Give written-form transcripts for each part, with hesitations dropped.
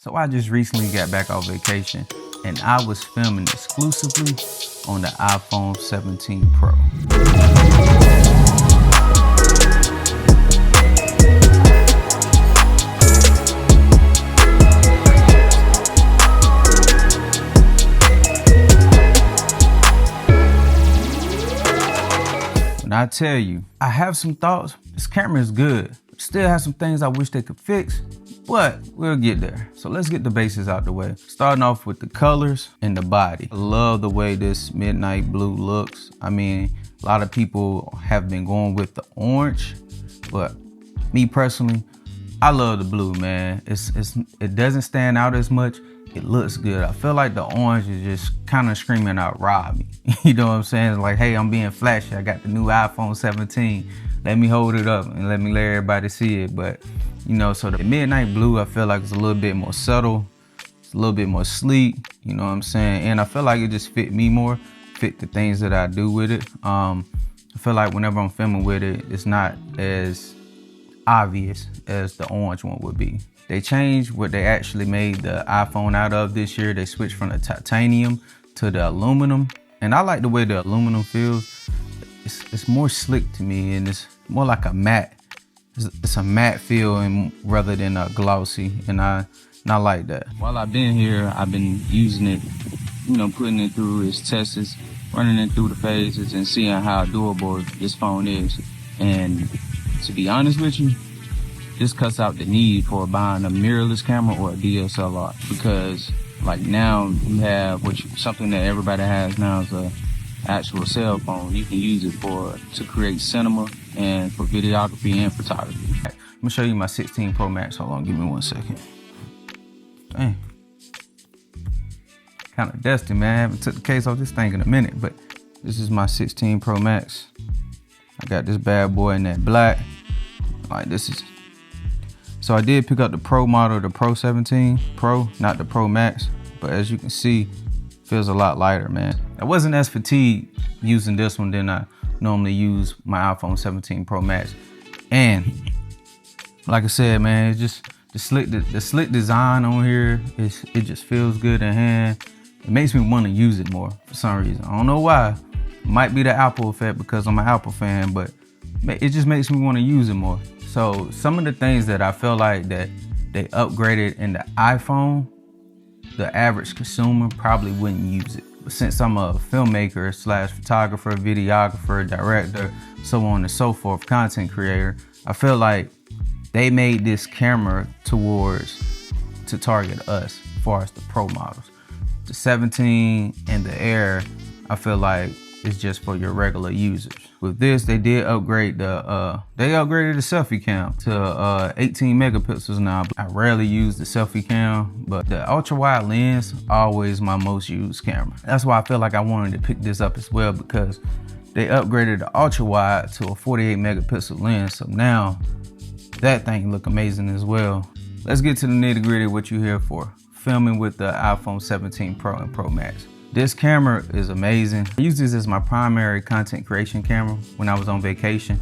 So I just recently got back off vacation and I was filming exclusively on the iPhone 17 Pro. When I tell you, I have some thoughts. This camera is good. Still have some things I wish they could fix, but we'll get there. So let's get the basics out the way. Starting off with the colors and the body. I love the way this midnight blue looks. I mean, a lot of people have been going with the orange, but me personally, I love the blue, man. It doesn't stand out as much. It looks good. I feel like the orange is just kind of screaming out, rob me. You know what I'm saying? It's like, hey, I'm being flashy. I got the new iPhone 17. Let me hold it up and let me let everybody see it. But, you know, so the midnight blue, I feel like it's a little bit more subtle. It's a little bit more sleek, you know what I'm saying? And I feel like it just fit me more, fit the things that I do with it. I feel like whenever I'm filming with it, it's not as obvious as the orange one would be. They changed what they actually made the iPhone out of this year. They switched from the titanium to the aluminum. And I like the way the aluminum feels. It's more slick to me, and it's more like a matte. It's a matte feel and rather than a glossy, and I like that. While I've been here, I've been using it, you know, putting it through its tests, running it through the phases and seeing how doable this phone is. And to be honest with you, this cuts out the need for buying a mirrorless camera or a DSLR, because like now you have something that everybody has now is a actual cell phone. You can use it to create cinema and for videography and photography. I'm gonna show you my 16 Pro Max. Hold on, give me 1 second. Dang. Kind of dusty, man. I haven't took the case off this thing in a minute, but this is my 16 Pro Max. I got this bad boy in that black. Like this is, so I did pick up the Pro model, the Pro 17 Pro, not the Pro Max, but as you can see, feels a lot lighter, man. I wasn't as fatigued using this one than I normally use my iPhone 17 Pro Max. And like I said, man, it's just the slick design on here, it just feels good in hand. It makes me want to use it more for some reason. I don't know why. It might be the Apple effect because I'm an Apple fan, but it just makes me want to use it more. So some of the things that I feel like that they upgraded in the iPhone, the average consumer probably wouldn't use it. But since I'm a filmmaker / photographer, videographer, director, so on and so forth, content creator, I feel like they made this camera to target us as far as the Pro models. The 17 and the Air, I feel like it's just for your regular users. With this, they did upgrade they upgraded the selfie cam to 18 megapixels now. I rarely use the selfie cam, but the ultra wide lens, always my most used camera. That's why I feel like I wanted to pick this up as well, because they upgraded the ultra wide to a 48 megapixel lens. So now that thing look amazing as well. Let's get to the nitty gritty, what you're here for. Filming with the iPhone 17 Pro and Pro Max. This camera is amazing. I use this as my primary content creation camera. When I was on vacation,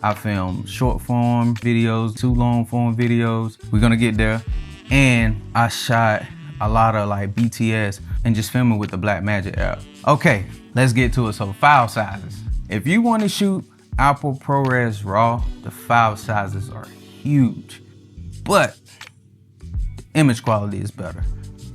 I filmed short form videos, 2 long form videos. We're gonna get there. And I shot a lot of like BTS and just filming with the Blackmagic app. Okay, let's get to it. So file sizes. If you wanna shoot Apple ProRes RAW, the file sizes are huge, but the image quality is better.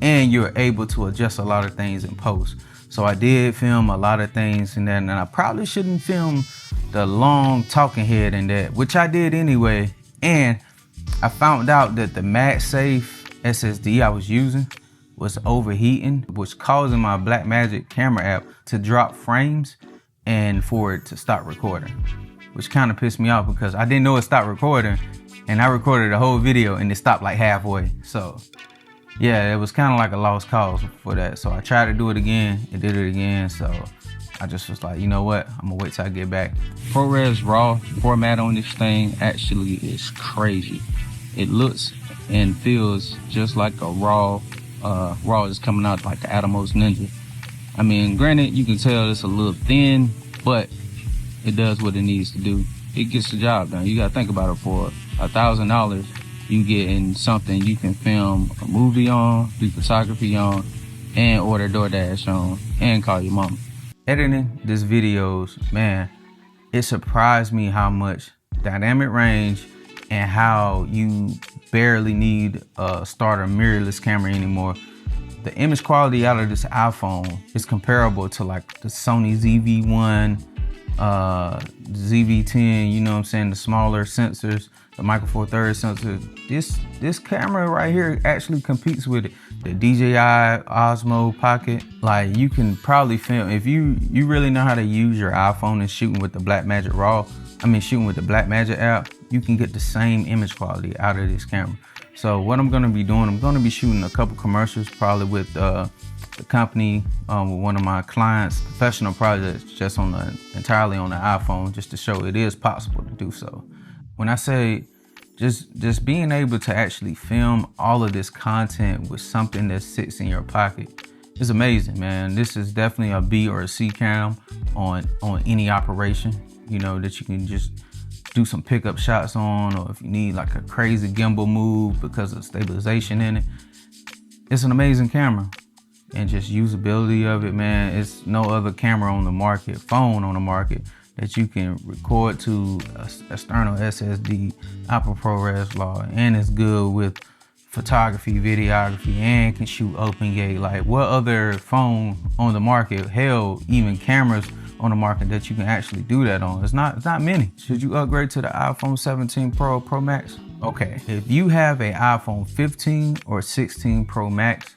And you're able to adjust a lot of things in post. So I did film a lot of things in that, and I probably shouldn't film the long talking head in that, which I did anyway. And I found out that the MagSafe SSD I was using was overheating, which causing my Blackmagic camera app to drop frames and for it to stop recording, which kind of pissed me off because I didn't know it stopped recording, and I recorded the whole video and it stopped like halfway. So yeah, it was kind of like a lost cause for that. So I tried to do it again, it did it again. So I just was like, you know what? I'm gonna wait till I get back. ProRes RAW format on this thing actually is crazy. It looks and feels just like a RAW is coming out like the Atomos Ninja. I mean, granted, you can tell it's a little thin, but it does what it needs to do. It gets the job done. You gotta think about it. For $1,000, you getting something you can film a movie on, do photography on, and order DoorDash on, and call your mama. Editing these videos, man, it surprised me how much dynamic range and how you barely need a starter mirrorless camera anymore. The image quality out of this iPhone is comparable to like the Sony ZV-1, ZV-10, you know what I'm saying, the smaller sensors, the Micro Four Thirds sensor. This camera right here actually competes with it. The DJI Osmo Pocket, like you can probably film, if you really know how to use your iPhone and shooting with the Blackmagic shooting with the Blackmagic app, you can get the same image quality out of this camera. So what I'm gonna be doing, I'm gonna be shooting a couple commercials, probably with the company, with one of my clients' professional projects, just entirely on the iPhone, just to show it is possible to do so. When I say just being able to actually film all of this content with something that sits in your pocket is amazing, man. This is definitely a B or a C cam on any operation, you know, that you can just do some pickup shots on, or if you need like a crazy gimbal move because of stabilization in it. It's an amazing camera, and just usability of it, man. It's no other camera on the market, phone on the market, that you can record to external SSD, Apple ProRes RAW, and it's good with photography, videography, and can shoot OpenGate. Like, what other phone on the market, hell, even cameras on the market that you can actually do that on? It's not many. Should you upgrade to the iPhone 17 Pro Max? Okay, if you have an iPhone 15 or 16 Pro Max,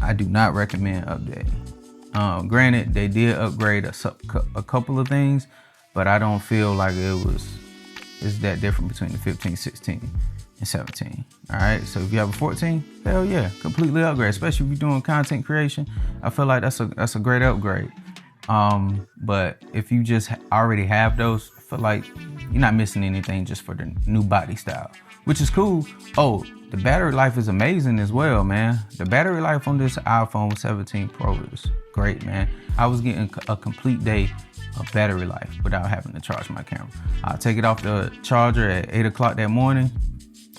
I do not recommend updating. Granted, they did upgrade a couple of things, but I don't feel like it's that different between the 15, 16, and 17. All right, so if you have a 14, hell yeah, completely upgrade. Especially if you're doing content creation, I feel like that's a great upgrade. But if you just already have those, I feel like you're not missing anything just for the new body style, which is cool. Oh, the battery life is amazing as well, man. The battery life on this iPhone 17 Pro is great, man. I was getting a complete day of battery life without having to charge my camera. I'll take it off the charger at 8 o'clock that morning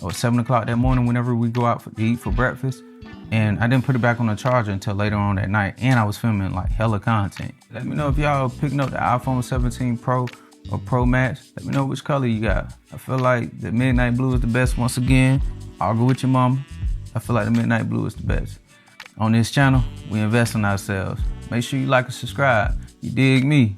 or 7 o'clock that morning whenever we go out to eat for breakfast. And I didn't put it back on the charger until later on that night. And I was filming like hella content. Let me know if y'all picking up the iPhone 17 Pro or Pro Max. Let me know which color you got. I feel like the midnight blue is the best once again. I'll go with your mama. I feel like the midnight blue is the best. On this channel, we invest in ourselves. Make sure you like and subscribe. You dig me?